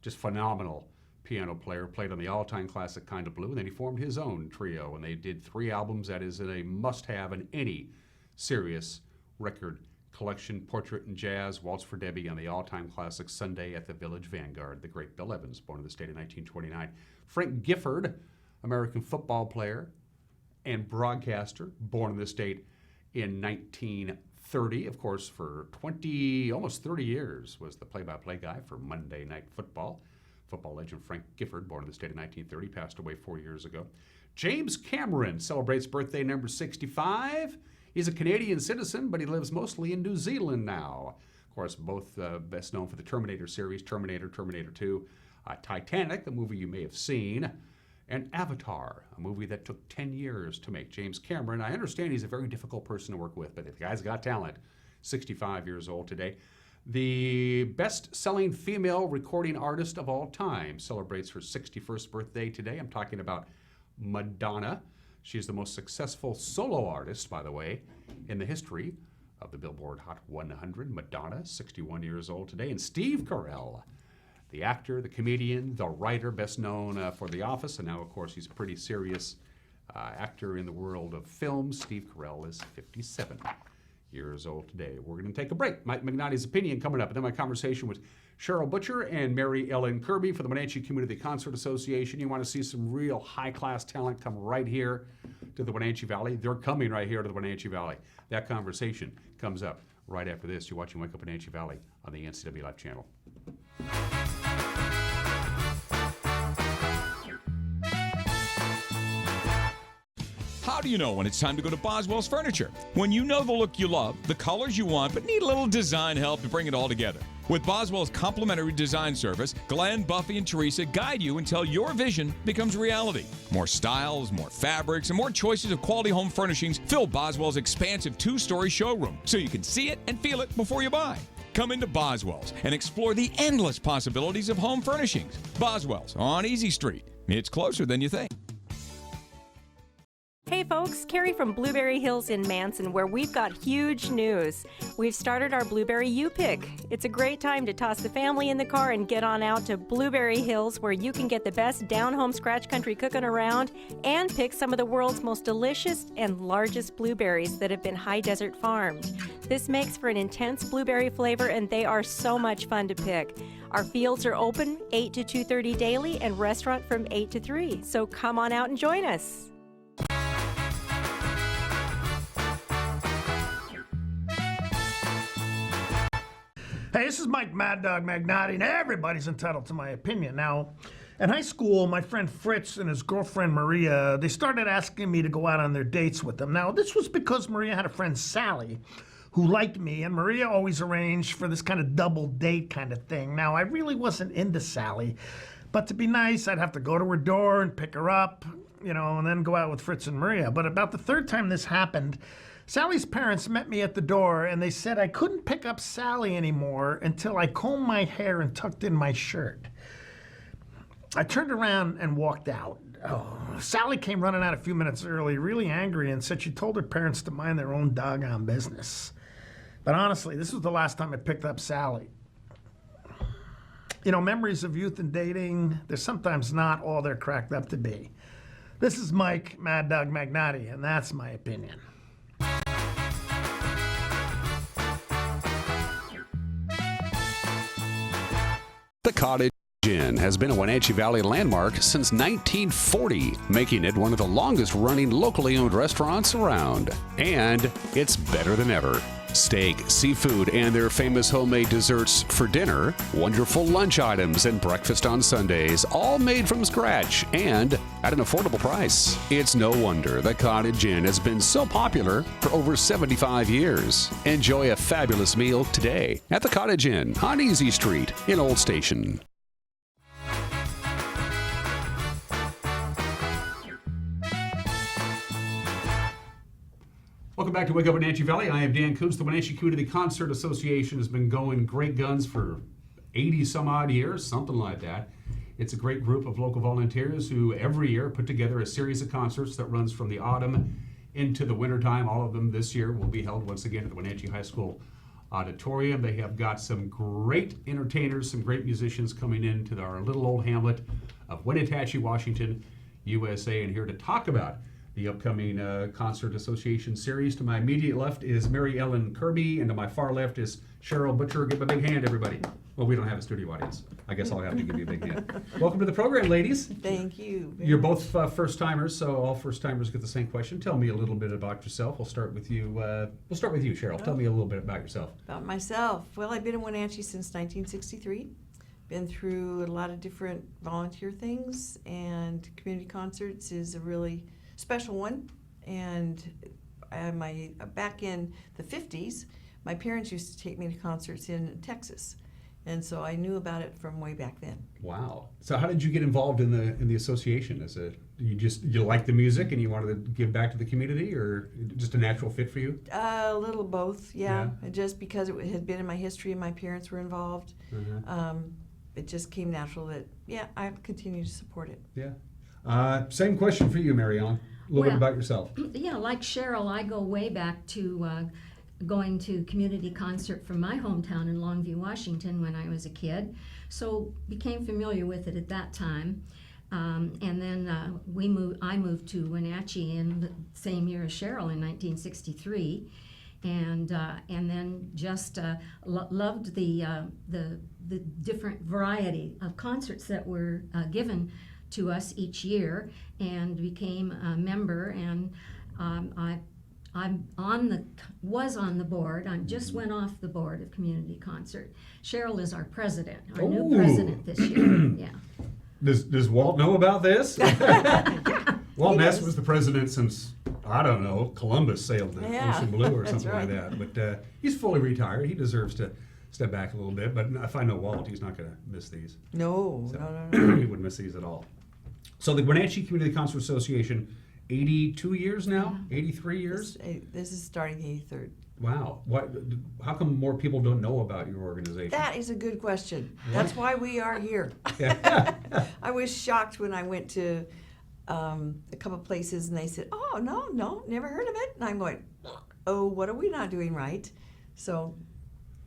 just phenomenal piano player, played on the all-time classic Kind of Blue, and then he formed his own trio, and they did 3 albums. That is a must-have in any serious record collection. Portrait in Jazz, Waltz for Debbie, and the all-time classic Sunday at the Village Vanguard. The great Bill Evans, born in the state of 1929. Frank Gifford, American football player and broadcaster, born in this state in 1930. Of course, for almost 30 years was the play-by-play guy for Monday Night Football. Football legend Frank Gifford, born in the state of 1930, passed away 4 years ago. James Cameron celebrates birthday number 65. He's a Canadian citizen, but he lives mostly in New Zealand now. Of course, both best known for the Terminator series, Terminator 2, Titanic, a movie you may have seen, and Avatar, a movie that took 10 years to make. James Cameron, I understand he's a very difficult person to work with, but the guy's got talent. 65 years old today. The best-selling female recording artist of all time celebrates her 61st birthday today. I'm talking about Madonna. She's the most successful solo artist, by the way, in the history of the Billboard Hot 100. Madonna, 61 years old today. And Steve Carell, the actor, the comedian, the writer, best known for The Office, and now, of course, he's a pretty serious actor in the world of film. Steve Carell is 57 years old today. We're going to take a break. Mike Magnotti's opinion coming up, and then my conversation with Cheryl Butcher and Mary Ellen Kerby for the Wenatchee Community Concert Association. You want to see some real high-class talent come right here to the Wenatchee Valley? They're coming right here to the Wenatchee Valley. That conversation comes up right after this. You're watching Wake Up Wenatchee Valley on the NCW Live channel. How do you know when it's time to go to Boswell's Furniture? When you know the look you love, the colors you want, but need a little design help to bring it all together. With Boswell's complimentary design service, Glenn, Buffy, and Teresa guide you until your vision becomes reality. More styles, more fabrics, and more choices of quality home furnishings fill Boswell's expansive 2-story showroom so you can see it and feel it before you buy. Come into Boswell's and explore the endless possibilities of home furnishings. Boswell's on Easy Street. It's closer than you think. Hey folks, Carrie from Blueberry Hills in Manson, where we've got huge news. We've started our Blueberry U-Pick. It's a great time to toss the family in the car and get on out to Blueberry Hills, where you can get the best down-home scratch country cooking around and pick some of the world's most delicious and largest blueberries that have been high desert farmed. This makes for an intense blueberry flavor, and they are so much fun to pick. Our fields are open 8 to 2:30 daily and restaurant from 8 to 3, so come on out and join us. Hey, this is Mike Mad Dog Magnotti, and everybody's entitled to my opinion. Now, in high school, my friend Fritz and his girlfriend Maria, they started asking me to go out on their dates with them. Now, this was because Maria had a friend, Sally, who liked me, and Maria always arranged for this kind of double date kind of thing. Now, I really wasn't into Sally, but to be nice, I'd have to go to her door and pick her up, and then go out with Fritz and Maria. But about the third time this happened, Sally's parents met me at the door, and they said I couldn't pick up Sally anymore until I combed my hair and tucked in my shirt. I turned around and walked out. Sally came running out a few minutes early, really angry, and said she told her parents to mind their own doggone business. But honestly, this was the last time I picked up Sally. Memories of youth and dating, they're sometimes not all they're cracked up to be. This is Mike Mad Dog Magnotti, and that's my opinion. The Cottage Inn has been a Wenatchee Valley landmark since 1940, making it one of the longest-running locally owned restaurants around. And it's better than ever. Steak, seafood, and their famous homemade desserts for dinner, wonderful lunch items, and breakfast on Sundays, all made from scratch and at an affordable price. It's no wonder the Cottage Inn has been so popular for over 75 years. Enjoy a fabulous meal today at the Cottage Inn on Easy Street in Old Station. Welcome back to Wake Up Wenatchee Valley. I am Dan Kuntz. The Wenatchee Community Concert Association has been going great guns for 80 some odd years, something like that. It's a great group of local volunteers who every year put together a series of concerts that runs from the autumn into the wintertime. All of them this year will be held once again at the Wenatchee High School Auditorium. They have got some great entertainers, some great musicians coming into our little old hamlet of Wenatchee, Washington, USA, and here to talk about the upcoming Concert Association series. To my immediate left is Mary Ellen Kerby, and to my far left is Cheryl Butcher. Give a big hand, everybody. Well, we don't have a studio audience. I guess I'll have to give you a big hand. Welcome to the program, ladies. Thank you. You're both first-timers, so all first-timers get the same question. Tell me a little bit about yourself. We'll start with you. Cheryl. Tell me a little bit about yourself. About myself. Well, I've been in Wenatchee since 1963. Been through a lot of different volunteer things, and community concerts is a really special one. And back in the 50s, my parents used to take me to concerts in Texas, and so I knew about it from way back then. Wow! So how did you get involved in the association? You like the music and you wanted to give back to the community, or just a natural fit for you? A little both, yeah. Just because it had been in my history and my parents were involved, it just came natural that I continue to support it. Yeah. Same question for you, Mary Ellen. A little bit about yourself. Yeah, like Cheryl, I go way back to going to community concert from my hometown in Longview, Washington when I was a kid, so became familiar with it at that time. And then I moved to Wenatchee in the same year as Cheryl in 1963, and then just loved the different variety of concerts that were given to us each year, and became a member. And was on the board. I just went off the board of community concert. Cheryl is our president, our new president this year. Yeah. Does Walt know about this? Walt Ness was the president since, I don't know, Columbus sailed the Ocean Blue or something like that. But he's fully retired. He deserves to step back a little bit. But if I know Walt, he's not going to miss these. No. He wouldn't miss these at all. So the Wenatchee Community Concert Association, 82 years now? 83 years? This is starting the 83rd. Wow. How come more people don't know about your organization? That is a good question. That's why we are here. I was shocked when I went to a couple places and they said, oh, no, never heard of it. And I'm going, oh, what are we not doing right? So,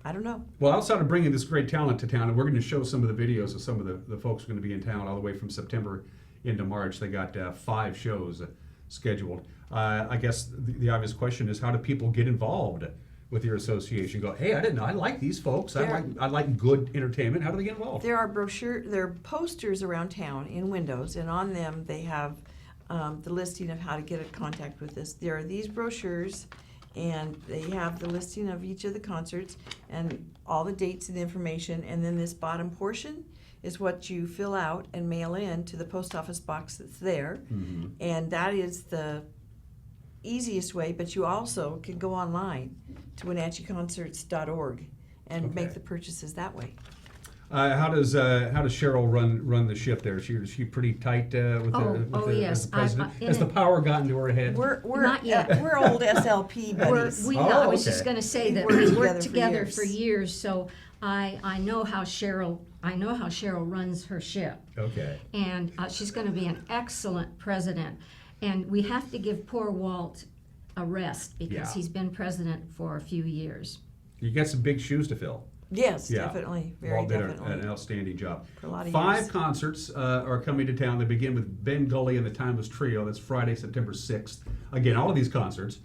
I don't know. Well, outside of bringing this great talent to town, and we're going to show some of the videos of some of the folks who are going to be in town all the way from September into March. They got 5 shows scheduled. I guess the obvious question is, how do people get involved with your association? Go, hey, I didn't know. I like these folks. I like good entertainment. How do they get involved? There are there are posters around town in windows, and on them they have the listing of how to get in contact with us. There are these brochures, and they have the listing of each of the concerts and all the dates and information, and then this bottom portion is what you fill out and mail in to the post office box that's there. Mm-hmm. And that is the easiest way, but you also can go online to WenatcheeConcerts.org and make the purchases that way. How does Cheryl run the ship there? Is she pretty tight with yes. the president? Has the power gotten to her head? We're not yet. We're old SLP buddies. I was just going to say that we worked together for years, so I know how Cheryl runs her ship. Okay. And she's going to be an excellent president. And we have to give poor Walt a rest because he's been president for a few years. You got some big shoes to fill. Yes, definitely. Walt did definitely. an outstanding job. For a lot of 5 years. concerts are coming to town. They begin with Ben Gully and the Timeless Trio. That's Friday, September 6th. Again, all of these concerts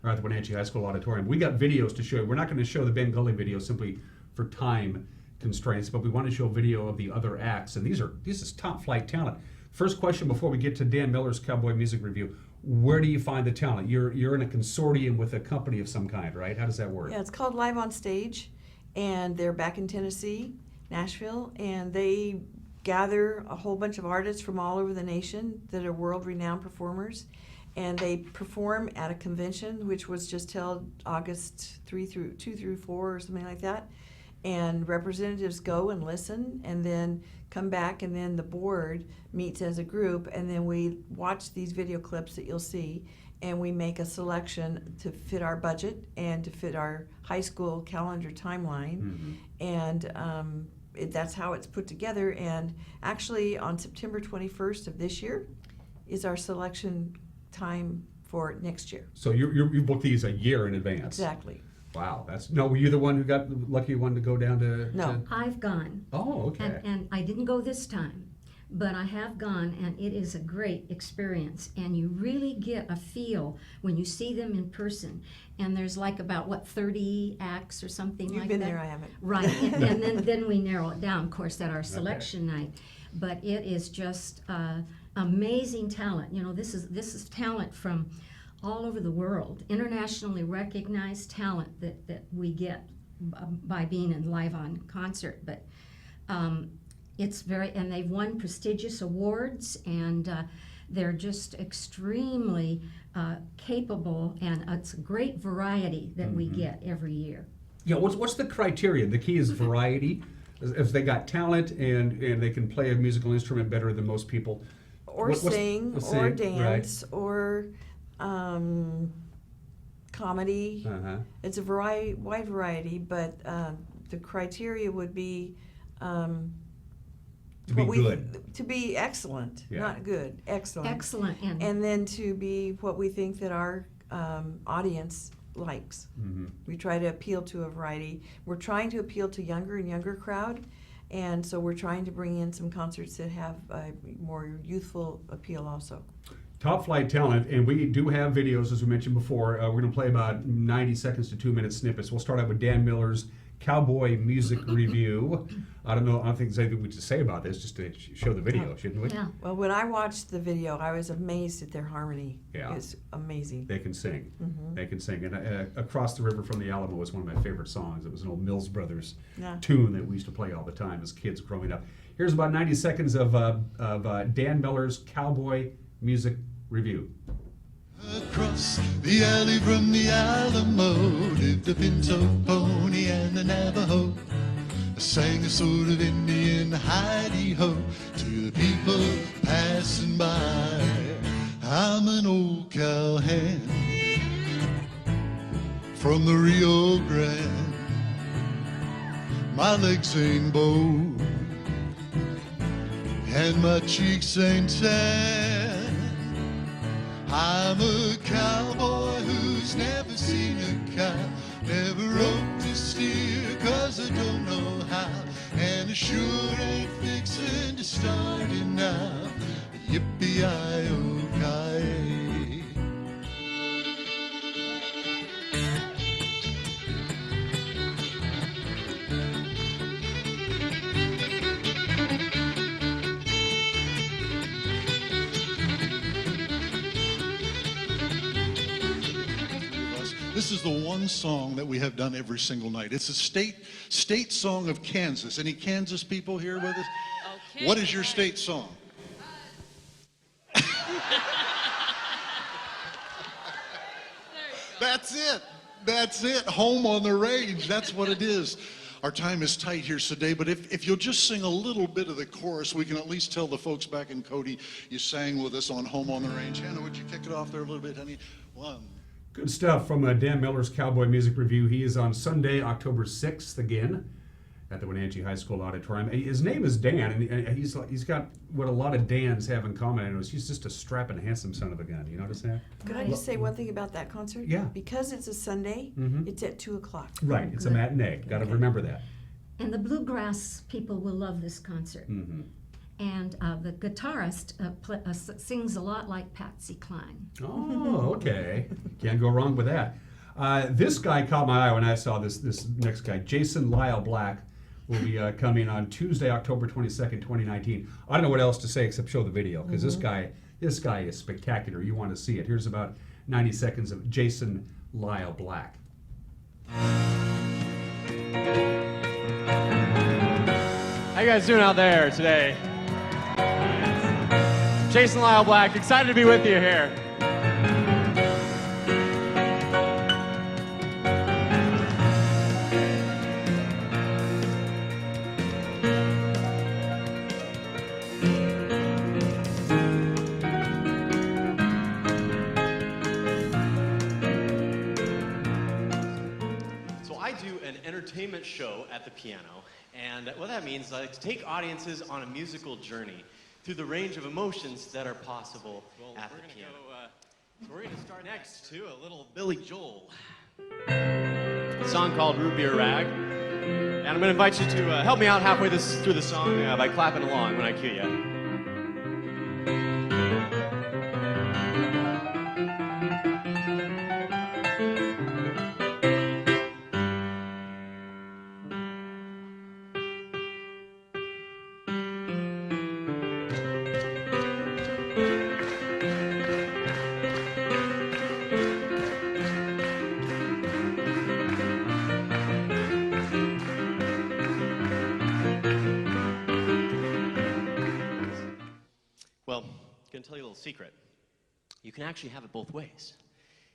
are at the Wenatchee High School Auditorium. We got videos to show you. We're not going to show the Ben Gully video simply for time constraints, but we want to show video of the other acts. And this is top flight talent. First question before we get to Dan Miller's Cowboy Music Review. Where do you find the talent? You're in a consortium with a company of some kind, right? How does that work? Yeah, it's called Live on Stage, and they're back in Tennessee, Nashville, and they gather a whole bunch of artists from all over the nation that are world-renowned performers, and they perform at a convention which was just held August 2 through 4 or something like that. And representatives go and listen and then come back, and then the board meets as a group, and then we watch these video clips that you'll see, and we make a selection to fit our budget and to fit our high school calendar timeline. Mm-hmm. And that's how it's put together. And actually on September 21st of this year is our selection time for next year. So you book these a year in advance? Exactly. Wow, were you the one who got the lucky one to go down to? No, I've gone. Oh, okay. And I didn't go this time, but I have gone, and it is a great experience. And you really get a feel when you see them in person. And there's like about 30 acts or something like that. You've been there, I haven't. Right, and then we narrow it down, of course, at our selection night. But it is just amazing talent. You know, this is talent from all over the world, internationally recognized talent that we get by being in live on concert. But it's and they've won prestigious awards, and they're just extremely capable, and it's a great variety that we get every year. Yeah, what's the criteria? The key is variety. If they got talent and they can play a musical instrument better than most people, or sing, or dance, right, or comedy. Uh-huh. It's a wide variety, but the criteria would be to be good, to be excellent, not good, excellent, excellent, and then to be what we think that our audience likes. Mm-hmm. We try to appeal to a variety. We're trying to appeal to younger and younger crowd, and so we're trying to bring in some concerts that have a more youthful appeal also. Top flight talent, and we do have videos, as we mentioned before. We're going to play about 90 seconds to 2 minute snippets. We'll start out with Dan Miller's Cowboy Music Review. I don't think there's anything we should say about this, just to show the video, shouldn't we? Yeah. Well, when I watched the video, I was amazed at their harmony. Yeah. It's amazing. They can sing. Mhm. They can sing. And Across the River from the Alamo was one of my favorite songs. It was an old Mills Brothers tune that we used to play all the time as kids growing up. Here's about 90 seconds of Dan Miller's Cowboy Music Review. Across the alley from the Alamo lived a pinto pony and a Navajo. Sang a sort of Indian hidey-ho to the people passing by. I'm an old cowhand from the Rio Grande. My legs ain't bowed and my cheeks ain't tan. I'm a cowboy who's never seen a cow, never roped a steer 'cause I don't know how, and I sure ain't fixing to start it now. Yippee-i-oh-ki-yay. This is the one song that we have done every single night. It's a state song of Kansas. Any Kansas people here with us? Okay. What is your state song? That's it. That's it. Home on the Range. That's what it is. Our time is tight here today, but if you'll just sing a little bit of the chorus, we can at least tell the folks back in Cody you sang with us on Home on the Range. Hannah, would you kick it off there a little bit, honey? One. Good stuff from Dan Miller's Cowboy Music Review. He is on Sunday, October 6th again at the Wenatchee High School Auditorium. His name is Dan, and he's got what a lot of Dans have in common. And he's just a strapping, handsome son of a gun. You notice that? Could I just say one thing about that concert? Yeah. Because it's a Sunday, it's at 2 o'clock. Right, it's a matinee. Got to remember that. And the bluegrass people will love this concert. Mm-hmm. And the guitarist sings a lot like Patsy Cline. Oh, okay. Can't go wrong with that. This guy caught my eye when I saw this next guy. Jason Lyle Black will be coming on Tuesday, October 22nd, 2019. I don't know what else to say except show the video, because this guy is spectacular. You want to see it. Here's about 90 seconds of Jason Lyle Black. How you guys doing out there today? Jason Lyle Black, excited to be with you here. So I do an entertainment show at the piano, and what that means is I like to take audiences on a musical journey through the range of emotions that are possible at the piano. So we're going to start next to a little Billy Joel. A song called Root Beer Rag. And I'm going to invite you to help me out halfway through the song by clapping along when I cue you. Well, I'm going to tell you a little secret. You can actually have it both ways.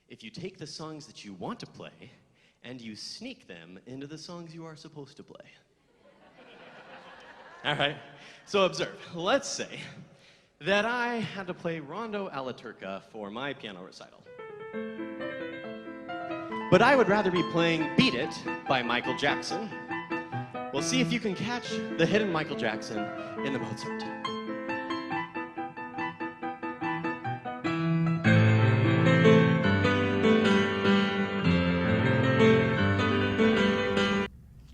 If you take the songs that you want to play and you sneak them into the songs you are supposed to play. All right, so observe. Let's say that I had to play Rondo alla Turca for my piano recital. But I would rather be playing Beat It by Michael Jackson. Well, see if you can catch the hidden Michael Jackson in the Mozart.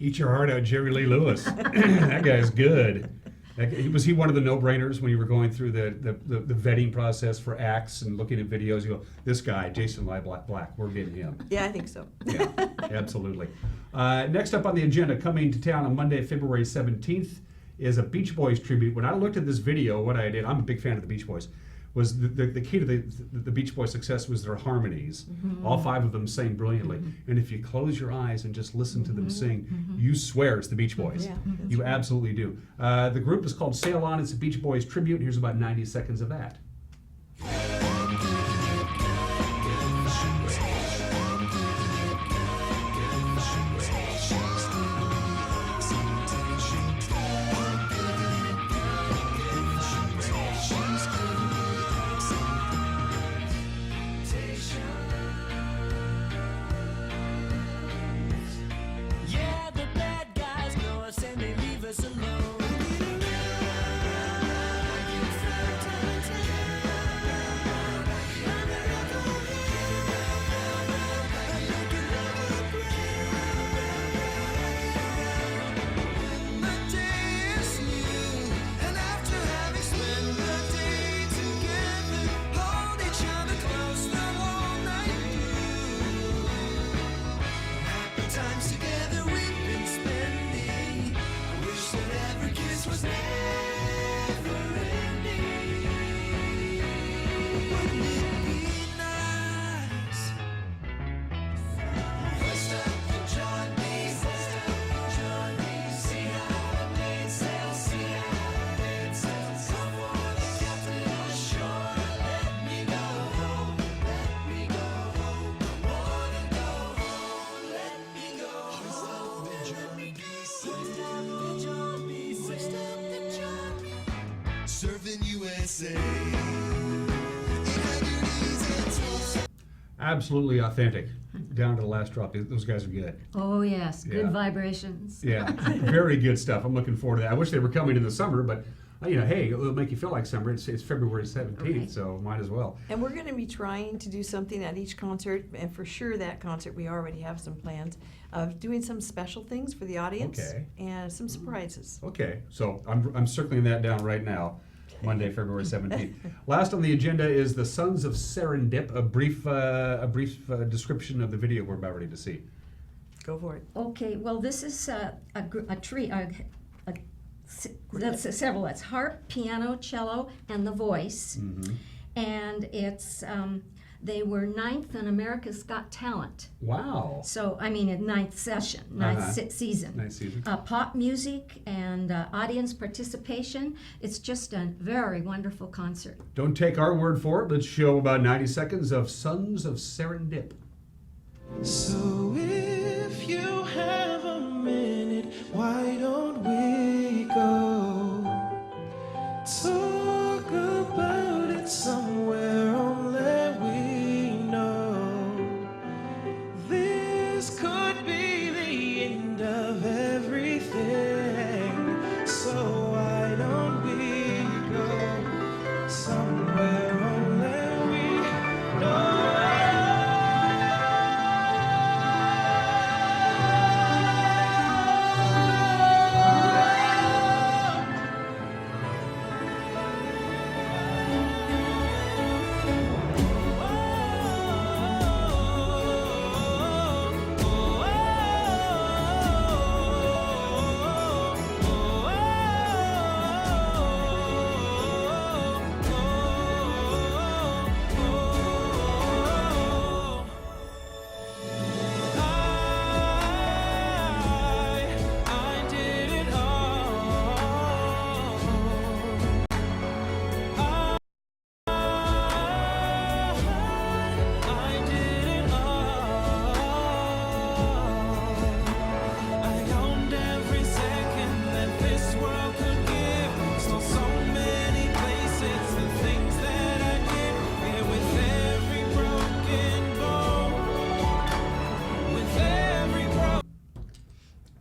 Eat your heart out, Jerry Lee Lewis. That guy's good. Was he one of the no-brainers when you were going through the vetting process for acts and looking at videos? You go, this guy, Jason Black, we're getting him. Yeah, I think so. Yeah, absolutely. Next up on the agenda, coming to town on Monday, February 17th, is a Beach Boys tribute. When I looked at this video, what I did, I'm a big fan of the Beach Boys, was the key to the Beach Boys' success was their harmonies. Mm-hmm. All five of them sang brilliantly. And if you close your eyes and just listen to them sing, you swear it's the Beach Boys. Yeah, You absolutely do. The group is called Sail On. It's a Beach Boys tribute. Here's about 90 seconds of that. Yeah, the bad guys know us and they leave us alone. Times together we've been spending. I wish that every kiss was never ending. Wouldn't it be nice? First up, join me. See how the maid sails, see how the maid sails. Come on, captain ashore. Let me go home, let me go home. I wanna go home, let me go home. Surfing USA. Absolutely authentic, down to the last drop. Those guys are good. Oh yes, good Yeah. vibrations. Yeah, very good stuff. I'm looking forward to that. I wish they were coming in the summer, but hey, it'll make you feel like summer. It's February 17th, Right. so might as well. And we're going to be trying to do something at each concert, and for sure that concert we already have some plans of doing some special things for the audience Okay. and some surprises. Okay, so I'm circling that down right now. Monday, February 17th. Last on the agenda is the Sons of Serendip. A brief description of the video we're about ready to see. Go for it. Okay, well, this is that's several. It's harp, piano, cello, and the voice. Mm-hmm. And it's they were 9th in America's Got Talent. Wow. So in 9th session, 9th season. Ninth season. Pop music and audience participation. It's just a very wonderful concert. Don't take our word for it. Let's show about 90 seconds of Sons of Serendip. So if you have a minute, why don't we go talk about it somewhere only we know? This could be the end of everything. So why don't we go somewhere only we know?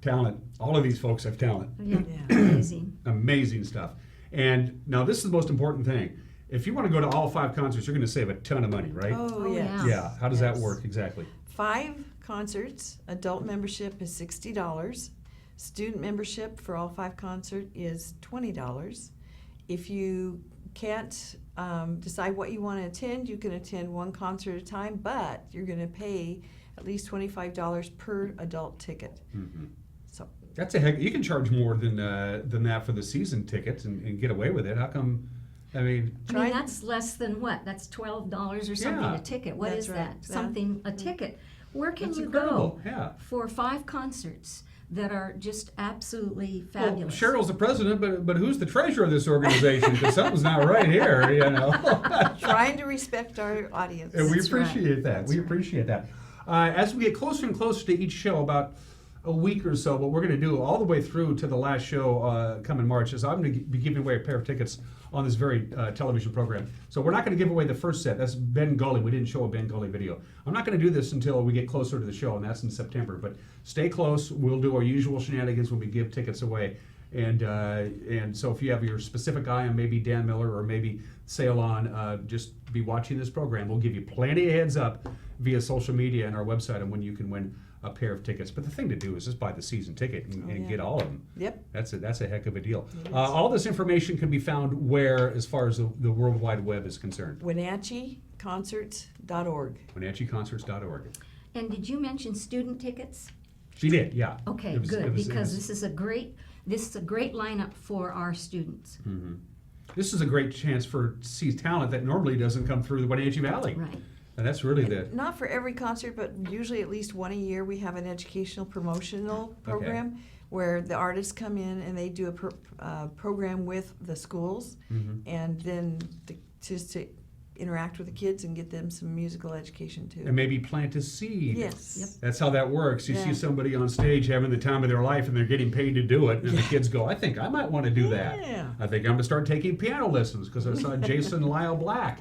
Talent. All of these folks have talent. Yeah, amazing. Amazing stuff. And now this is the most important thing. If you want to go to all 5 concerts, you're going to save a ton of money, right? Oh, yes. Yeah. How does that Yes. work exactly? 5 concerts, adult membership is $60. Student membership for all 5 concerts is $20. If you can't decide what you want to attend, you can attend 1 concert at a time, but you're going to pay at least $25 per adult ticket. So That's a heck. You can charge more than that for the season tickets and get away with it. How come? I mean, that's less than what? That's $12 or something Yeah. a ticket. What That's is right. that? Something a ticket. Where can That's you incredible. go Yeah. for 5 concerts that are just absolutely well, fabulous? Cheryl's the president, but who's the treasurer of this organization? Because something's not right here, you know. trying to respect our audience. And we That's right. appreciate that. That's We right. appreciate that. As we get closer and closer to each show, about a week or so, what we're going to do all the way through to the last show coming March is I'm going to be giving away a pair of tickets on this very television program. So we're not going to give away the first set. That's Ben Gully. We didn't show a Ben Gully video. I'm not going to do this until we get closer to the show, and that's in September. But stay close. We'll do our usual shenanigans when we give tickets away. And so if you have your specific eye on maybe Dan Miller or maybe Sail On, just be watching this program. We'll give you plenty of heads up via social media and our website on when you can win a pair of tickets. But the thing to do is just buy the season ticket and get all of them. Yep. That's a heck of a deal. All this information can be found where, as far as the World Wide Web is concerned? WenatcheeConcerts.org. WenatcheeConcerts.org. And did you mention student tickets? She did, yeah. Okay, It was- good, it was- because this is a great lineup for our students. Mm-hmm. This is a great chance to see talent that normally doesn't come through the Wenatchee Valley. Right. And that's really the... Not for every concert, but usually at least 1 a year we have an educational promotional program where the artists come in and they do a program with the schools and then just to interact with the kids and get them some musical education too. And maybe plant a seed. Yes. Yep. That's how that works. You see somebody on stage having the time of their life and they're getting paid to do it. And the kids go, I think I might want to do that. I think I'm going to start taking piano lessons because I saw Jason Lyle Black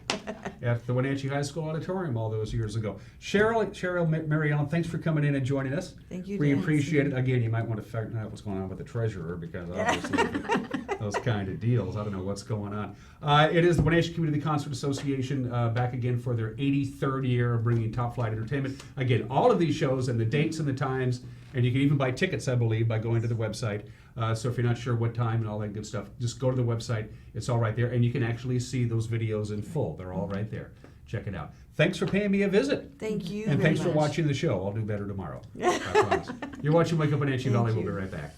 at the Wenatchee High School Auditorium all those years ago. Cheryl, Mary Ellen, thanks for coming in and joining us. Thank you, We Dan. appreciate it. Again, you might want to figure out what's going on with the treasurer because obviously those kind of deals. I don't know what's going on. It is the Wenatchee Community Concert Association back again for their 83rd year of bringing top flight entertainment. Again, all of these shows and the dates and the times, and you can even buy tickets, I believe, by going to the website. So if you're not sure what time and all that good stuff, just go to the website. It's all right there, and you can actually see those videos in full. They're all right there. Check it out. Thanks for paying me a visit. Thank you And very thanks for much. watching the show. I'll do better tomorrow. I promise. You're watching Wake Up Wenatchee Valley. We'll be right back.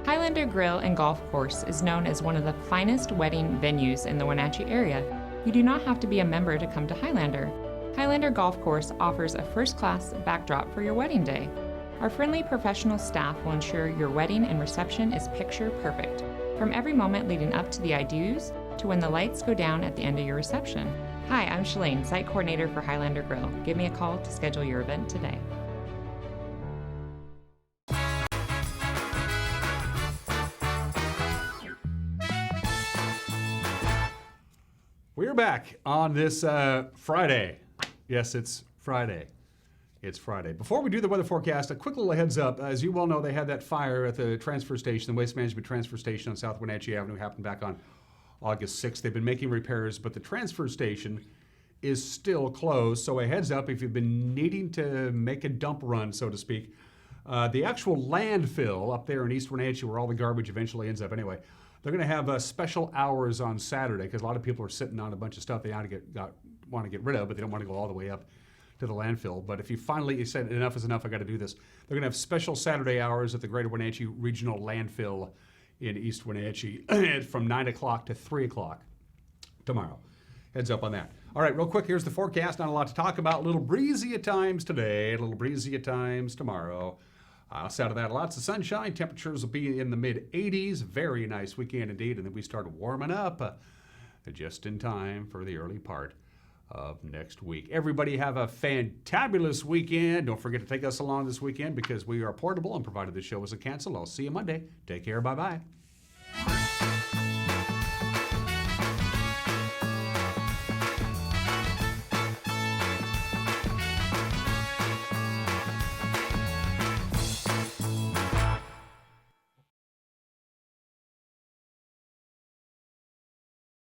Highlander Grill and Golf Course is known as one of the finest wedding venues in the Wenatchee area. You do not have to be a member to come to Highlander. Highlander Golf Course offers a first-class backdrop for your wedding day. Our friendly professional staff will ensure your wedding and reception is picture perfect, from every moment leading up to the I do's to when the lights go down at the end of your reception. Hi, I'm Shalane, site coordinator for Highlander Grill. Give me a call to schedule your event today. We're back on this Friday. Yes, it's Friday. It's Friday. Before we do the weather forecast, a quick little heads up. As you well know, they had that fire at the transfer station, the Waste Management Transfer Station on South Wenatchee Avenue, happened back on August 6th. They've been making repairs, but the transfer station is still closed. So a heads up if you've been needing to make a dump run, so to speak. The actual landfill up there in East Wenatchee, where all the garbage eventually ends up anyway, they're going to have special hours on Saturday because a lot of people are sitting on a bunch of stuff they want to get rid of, but they don't want to go all the way up to the landfill. But if you said enough is enough, I got to do this, they're going to have special Saturday hours at the Greater Wenatchee Regional Landfill in East Wenatchee from 9 o'clock to 3 o'clock tomorrow. Heads up on that. All right, real quick, here's the forecast. Not a lot to talk about. A little breezy at times today, a little breezy at times tomorrow. Outside of that, lots of sunshine. Temperatures will be in the mid-80s. Very nice weekend indeed. And then we start warming up just in time for the early part of next week. Everybody have a fantabulous weekend. Don't forget to take us along this weekend because we are portable and provided the show isn't canceled. I'll see you Monday. Take care. Bye-bye.